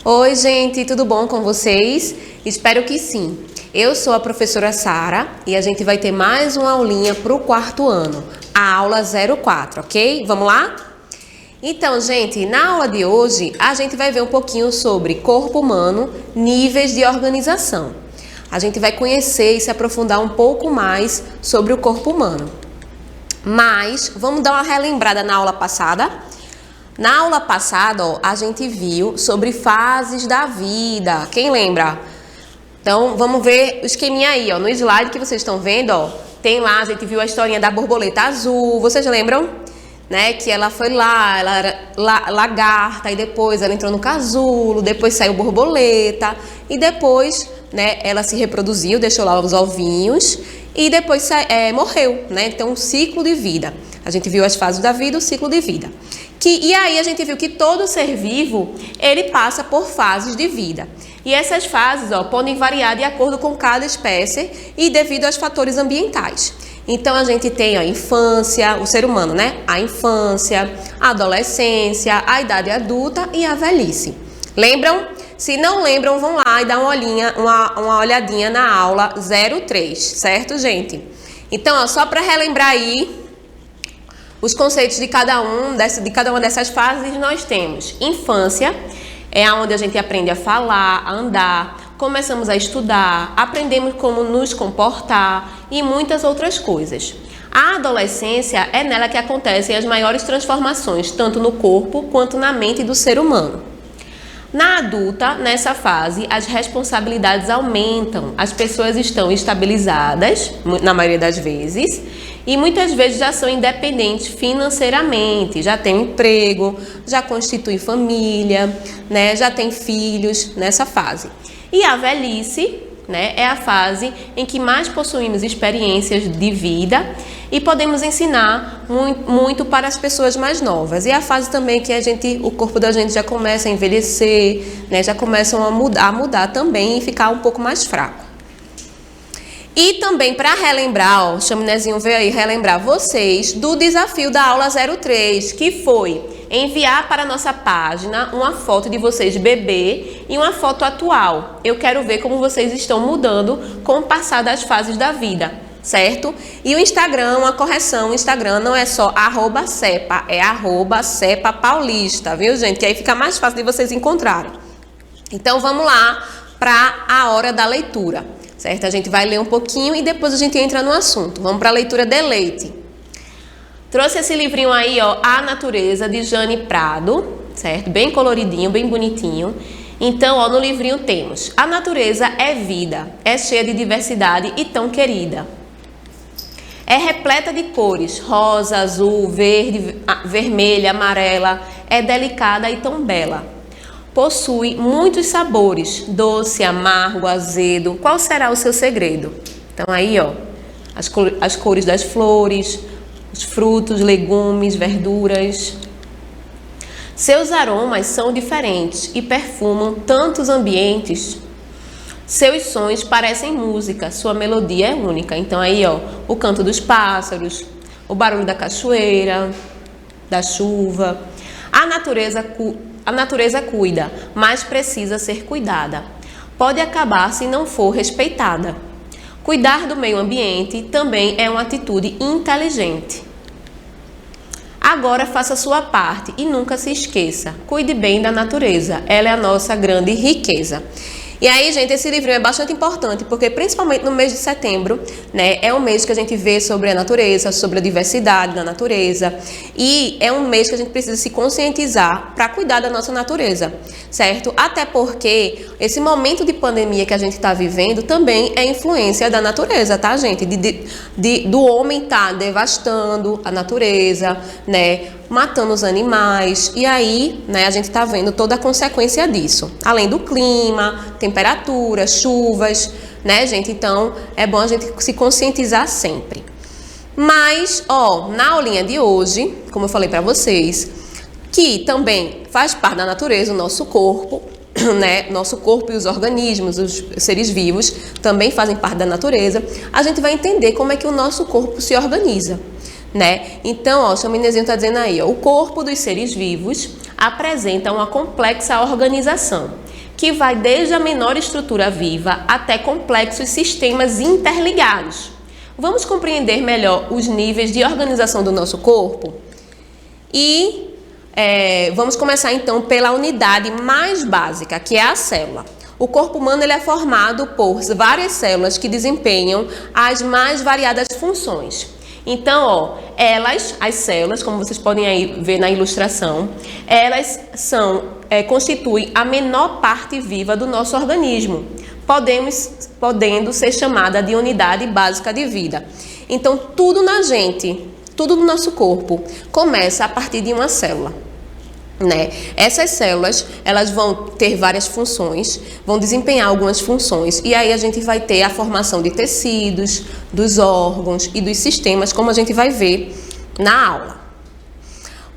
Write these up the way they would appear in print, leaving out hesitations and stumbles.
Oi, gente, tudo bom com vocês? Espero que sim. Eu sou a professora Sara e a gente vai ter mais uma aulinha para o quarto ano, a aula 04, ok? Vamos lá? Então, gente, na aula de hoje a gente vai ver um pouquinho sobre corpo humano, níveis de organização. A gente vai conhecer e se aprofundar um pouco mais sobre o corpo humano. Mas vamos dar uma relembrada na aula passada? Na aula passada, a gente viu sobre fases da vida. Quem lembra? Então, vamos ver o esqueminha aí, no slide que vocês estão vendo, tem lá, a gente viu a historinha da borboleta azul. Vocês lembram? Né? Que ela foi lá, ela era lagarta, e depois ela entrou no casulo, depois saiu borboleta, e depois, né, ela se reproduziu, deixou lá os ovinhos, e depois morreu, né? Então, um ciclo de vida. A gente viu as fases da vida, o ciclo de vida. E aí a gente viu que todo ser vivo, ele passa por fases de vida. E essas fases, podem variar de acordo com cada espécie e devido aos fatores ambientais. Então, a gente tem a infância, o ser humano, né? A infância, a adolescência, a idade adulta e a velhice. Lembram? Se não lembram, vão lá e dá uma olhadinha na aula 03, certo, gente? Então, só para relembrar aí os conceitos de cada uma dessas fases, nós temos infância, é onde a gente aprende a falar, a andar, começamos a estudar, aprendemos como nos comportar e muitas outras coisas. A adolescência é nela que acontecem as maiores transformações, tanto no corpo quanto na mente do ser humano. Na adulta, nessa fase, as responsabilidades aumentam, as pessoas estão estabilizadas, na maioria das vezes, e muitas vezes já são independentes financeiramente, já têm emprego, já constituem família, né, já têm filhos nessa fase. E a velhice, né, é a fase em que mais possuímos experiências de vida e podemos ensinar muito para as pessoas mais novas. E é a fase também que o corpo da gente já começa a envelhecer, né, já começam a mudar também e ficar um pouco mais fraco. E também para relembrar, o Chaminézinho veio aí relembrar vocês do desafio da aula 03, que foi enviar para a nossa página uma foto de vocês bebê e uma foto atual. Eu quero ver como vocês estão mudando com o passar das fases da vida, certo? E o Instagram, uma correção, o Instagram não é só @cepa, é @cepapaulista, viu, gente? Que aí fica mais fácil de vocês encontrarem. Então vamos lá para a hora da leitura, certo? A gente vai ler um pouquinho e depois a gente entra no assunto. Vamos para a leitura de leite. Trouxe esse livrinho aí, A Natureza, de Jane Prado, certo? Bem coloridinho, bem bonitinho. Então, no livrinho temos: a natureza é vida, é cheia de diversidade e tão querida. É repleta de cores, rosa, azul, verde, vermelha, amarela, é delicada e tão bela. Possui muitos sabores, doce, amargo, azedo. Qual será o seu segredo? Então aí, as cores das flores, os frutos, legumes, verduras. Seus aromas são diferentes e perfumam tantos ambientes. Seus sons parecem música, sua melodia é única. Então aí, o canto dos pássaros, o barulho da cachoeira, da chuva. A natureza cuida, mas precisa ser cuidada. Pode acabar se não for respeitada. Cuidar do meio ambiente também é uma atitude inteligente. Agora faça a sua parte e nunca se esqueça. Cuide bem da natureza, ela é a nossa grande riqueza. E aí, gente, esse livrinho é bastante importante, porque principalmente no mês de setembro, né, é um mês que a gente vê sobre a natureza, sobre a diversidade da natureza, e é um mês que a gente precisa se conscientizar para cuidar da nossa natureza, certo? Até porque esse momento de pandemia que a gente está vivendo também é influência da natureza, tá, gente? Do homem estar devastando a natureza, né, matando os animais, e aí, né, a gente está vendo toda a consequência disso, além do clima, temperatura, chuvas, né, gente? Então, é bom a gente se conscientizar sempre. Mas, na aulinha de hoje, como eu falei para vocês, que também faz parte da natureza, o nosso corpo, né, nosso corpo e os organismos, os seres vivos, também fazem parte da natureza, a gente vai entender como é que o nosso corpo se organiza, né? Então, o Chaminézinho está dizendo aí, o corpo dos seres vivos apresenta uma complexa organização. que vai desde a menor estrutura viva até complexos sistemas interligados. Vamos compreender melhor os níveis de organização do nosso corpo? E vamos começar então pela unidade mais básica, que é a célula. O corpo humano ele é formado por várias células que desempenham as mais variadas funções. Então, as células, como vocês podem aí ver na ilustração, elas constituem a menor parte viva do nosso organismo, podendo ser chamada de unidade básica de vida. Então, tudo na gente, tudo no nosso corpo, começa a partir de uma célula. Essas células, elas vão ter várias funções, vão desempenhar algumas funções, e aí a gente vai ter a formação de tecidos, dos órgãos e dos sistemas, como a gente vai ver na aula.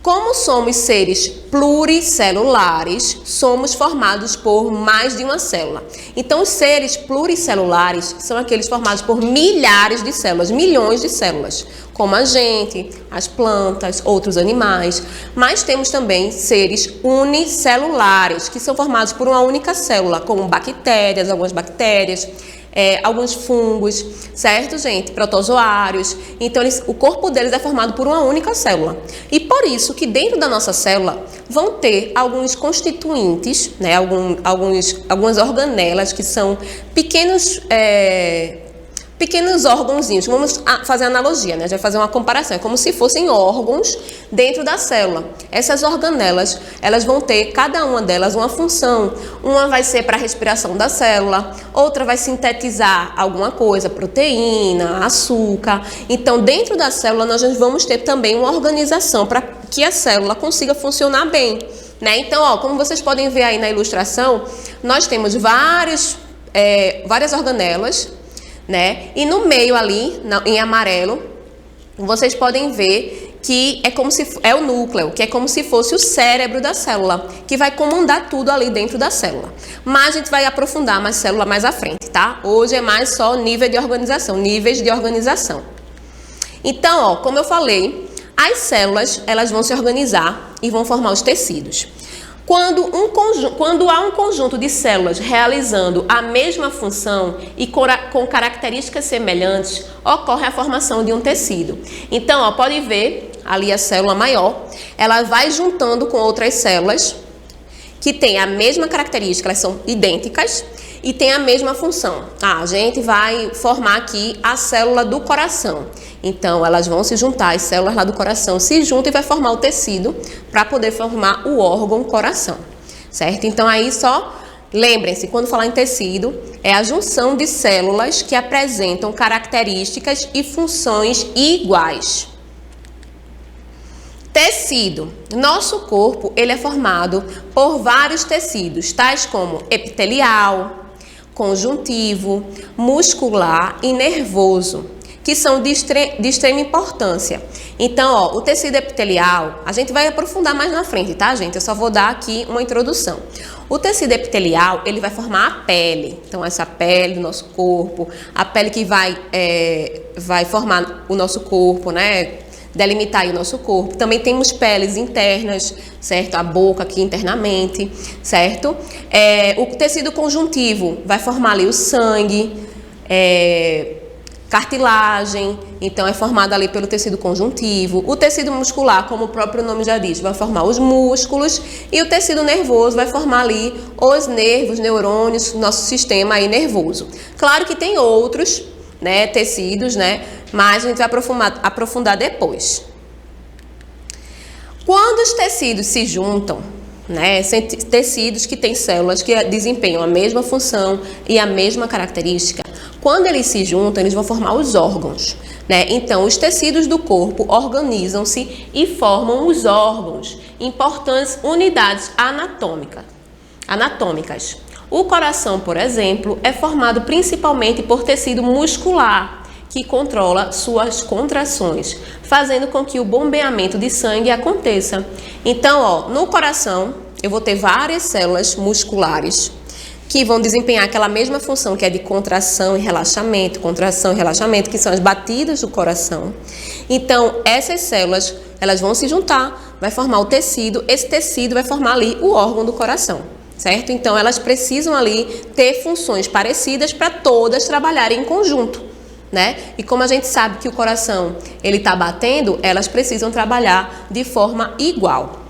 Como somos seres pluricelulares, somos formados por mais de uma célula. Então, os seres pluricelulares são aqueles formados por milhares de células, milhões de células, como a gente, as plantas, outros animais. Mas temos também seres unicelulares, que são formados por uma única célula, como bactérias, algumas bactérias, alguns fungos, certo, gente? Protozoários. Então, o corpo deles é formado por uma única célula. E por isso que dentro da nossa célula vão ter alguns constituintes, algumas organelas que são pequenos órgãozinhos. Vamos fazer analogia, né? A gente vai fazer uma comparação. É como se fossem órgãos dentro da célula. Essas organelas, elas vão ter, cada uma delas, uma função. Uma vai ser para a respiração da célula, outra vai sintetizar alguma coisa, proteína, açúcar. Então, dentro da célula, nós vamos ter também uma organização para que a célula consiga funcionar bem, né? Então, como vocês podem ver aí na ilustração, nós temos várias organelas, né? E no meio ali, em amarelo, vocês podem ver que é o núcleo, que é como se fosse o cérebro da célula, que vai comandar tudo ali dentro da célula. Mas a gente vai aprofundar mais célula mais à frente, tá? Hoje é mais só níveis de organização. Então, como eu falei, as células, elas vão se organizar e vão formar os tecidos. Quando há um conjunto de células realizando a mesma função e com características semelhantes, ocorre a formação de um tecido. Então, pode ver ali a célula maior, ela vai juntando com outras células que têm a mesma característica, elas são idênticas e têm a mesma função. A gente vai formar aqui a célula do coração. Então, elas vão se juntar, as células lá do coração se juntam e vai formar o tecido para poder formar o órgão coração, certo? Então, aí só lembrem-se, quando falar em tecido, é a junção de células que apresentam características e funções iguais. Tecido. Nosso corpo, ele é formado por vários tecidos, tais como epitelial, conjuntivo, muscular e nervoso, que são de extrema importância. Então, o tecido epitelial, a gente vai aprofundar mais na frente, tá, gente? Eu só vou dar aqui uma introdução. O tecido epitelial, ele vai formar a pele. Então, essa pele do nosso corpo, a pele que vai formar o nosso corpo, né? Delimitar aí o nosso corpo. Também temos peles internas, certo? A boca aqui internamente, certo? O tecido conjuntivo vai formar ali o sangue, cartilagem, então é formado ali pelo tecido conjuntivo. O tecido muscular, como o próprio nome já diz, vai formar os músculos, e o tecido nervoso vai formar ali os nervos, neurônios, nosso sistema aí nervoso. Claro que tem outros, né, tecidos, né, mas a gente vai aprofundar depois. Quando os tecidos se juntam, né, tecidos que têm células que desempenham a mesma função e a mesma característica, quando eles se juntam, eles vão formar os órgãos, né? Então, os tecidos do corpo organizam-se e formam os órgãos, importantes unidades anatômicas. O coração, por exemplo, é formado principalmente por tecido muscular, que controla suas contrações, fazendo com que o bombeamento de sangue aconteça. Então, no coração, eu vou ter várias células musculares que vão desempenhar aquela mesma função que é de contração e relaxamento, que são as batidas do coração. Então, essas células, elas vão se juntar, vai formar o tecido, esse tecido vai formar ali o órgão do coração, certo? Então, elas precisam ali ter funções parecidas para todas trabalharem em conjunto, né? E como a gente sabe que o coração, ele tá batendo, elas precisam trabalhar de forma igual.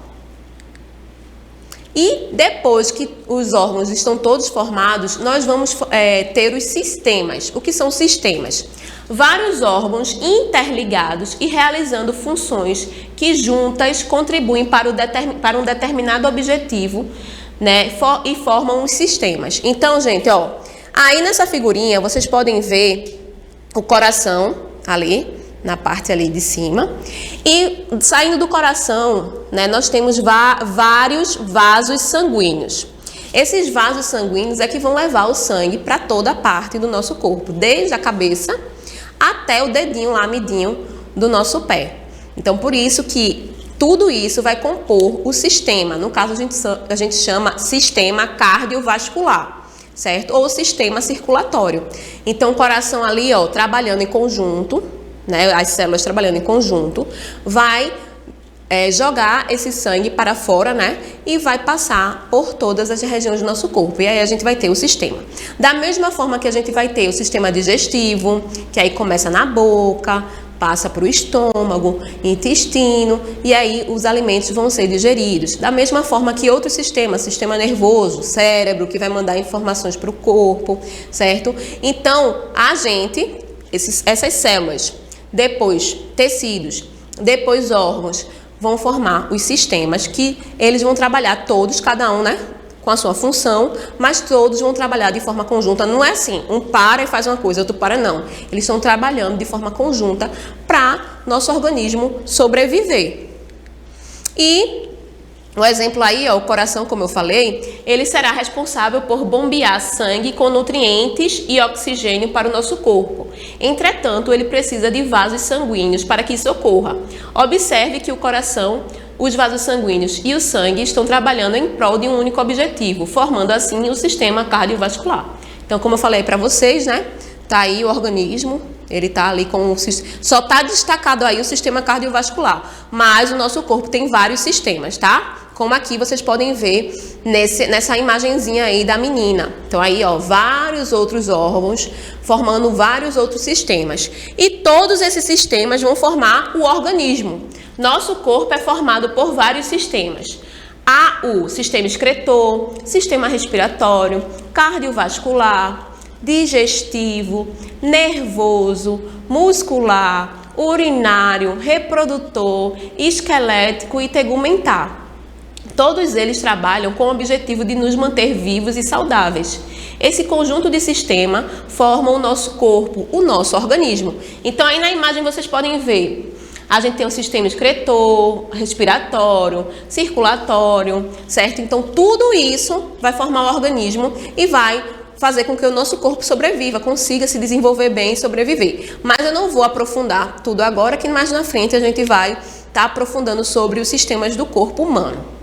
E depois que os órgãos estão todos formados, nós vamos ter os sistemas. O que são sistemas? Vários órgãos interligados e realizando funções que juntas contribuem para um determinado objetivo, né? E formam os sistemas. Então, gente, ó, aí nessa figurinha vocês podem ver o coração ali, na parte ali de cima, e saindo do coração, né, nós temos vários vasos sanguíneos. Esses vasos sanguíneos é que vão levar o sangue para toda a parte do nosso corpo, desde a cabeça até o dedinho lá, midinho do nosso pé. Então, por isso que tudo isso vai compor o sistema. No caso, a gente chama sistema cardiovascular, certo? Ou sistema circulatório. Então, o coração ali, ó, trabalhando em conjunto, né, as células trabalhando em conjunto, vai jogar esse sangue para fora, né, e vai passar por todas as regiões do nosso corpo. E aí a gente vai ter o sistema. Da mesma forma que a gente vai ter o sistema digestivo, que aí começa na boca, passa para o estômago, intestino, e aí os alimentos vão ser digeridos. Da mesma forma que outros sistemas, sistema nervoso, cérebro, que vai mandar informações para o corpo, certo? Então, essas células, depois tecidos, depois órgãos, vão formar os sistemas que eles vão trabalhar todos, cada um, né, com a sua função, mas todos vão trabalhar de forma conjunta. Não é assim, um para e faz uma coisa, outro para, não. Eles estão trabalhando de forma conjunta para nosso organismo sobreviver. E o exemplo aí, ó, o coração, como eu falei, ele será responsável por bombear sangue com nutrientes e oxigênio para o nosso corpo. Entretanto, ele precisa de vasos sanguíneos para que isso ocorra. Observe que o coração, os vasos sanguíneos e o sangue estão trabalhando em prol de um único objetivo, formando assim o sistema cardiovascular. Então, como eu falei para vocês, né? Tá aí o organismo, ele tá ali com só tá destacado aí o sistema cardiovascular, mas o nosso corpo tem vários sistemas, tá? Como aqui vocês podem ver nessa imagenzinha aí da menina. Então aí, ó, vários outros órgãos formando vários outros sistemas. E todos esses sistemas vão formar o organismo. Nosso corpo é formado por vários sistemas. Há o sistema excretor, sistema respiratório, cardiovascular, digestivo, nervoso, muscular, urinário, reprodutor, esquelético e tegumentar. Todos eles trabalham com o objetivo de nos manter vivos e saudáveis. Esse conjunto de sistema forma o nosso corpo, o nosso organismo. Então aí na imagem vocês podem ver, a gente tem o sistema excretor, respiratório, circulatório, certo? Então tudo isso vai formar o organismo e vai fazer com que o nosso corpo sobreviva, consiga se desenvolver bem e sobreviver. Mas eu não vou aprofundar tudo agora, que mais na frente a gente vai estar aprofundando sobre os sistemas do corpo humano.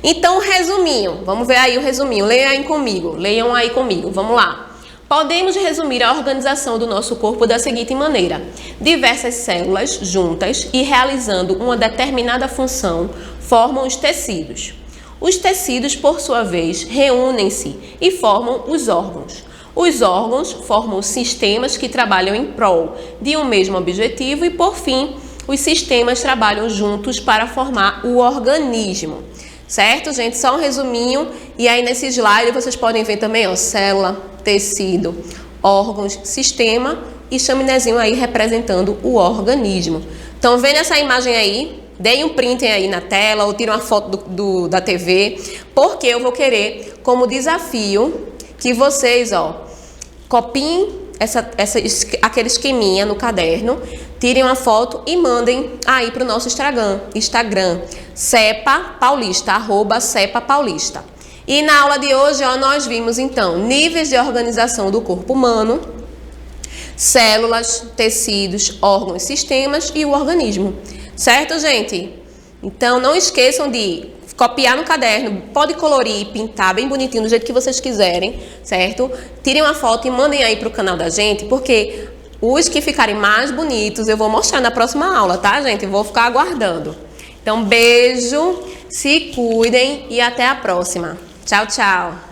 Então, resuminho, vamos ver aí o resuminho, leiam aí comigo, vamos lá. Podemos resumir a organização do nosso corpo da seguinte maneira: diversas células juntas e realizando uma determinada função formam os tecidos. Os tecidos, por sua vez, reúnem-se e formam os órgãos. Os órgãos formam sistemas que trabalham em prol de um mesmo objetivo e, por fim, os sistemas trabalham juntos para formar o organismo. Certo, gente? Só um resuminho. E aí nesse slide vocês podem ver também, ó, célula, tecido, órgãos, sistema e chaminézinho aí representando o organismo. Então, vendo essa imagem aí, deem um print aí na tela ou tirem uma foto da TV, porque eu vou querer como desafio que vocês, ó, copiem aquele esqueminha no caderno, tirem uma foto e mandem aí para o nosso Instagram, Cepa Paulista, @Cepa Paulista. E na aula de hoje, ó, nós vimos então níveis de organização do corpo humano, células, tecidos, órgãos, sistemas e o organismo. Certo, gente? Então não esqueçam de copiar no caderno, pode colorir, pintar bem bonitinho do jeito que vocês quiserem, certo? Tirem uma foto e mandem aí para o canal da gente, porque os que ficarem mais bonitos eu vou mostrar na próxima aula, tá, gente? Eu vou ficar aguardando. Então, beijo, se cuidem e até a próxima. Tchau, tchau.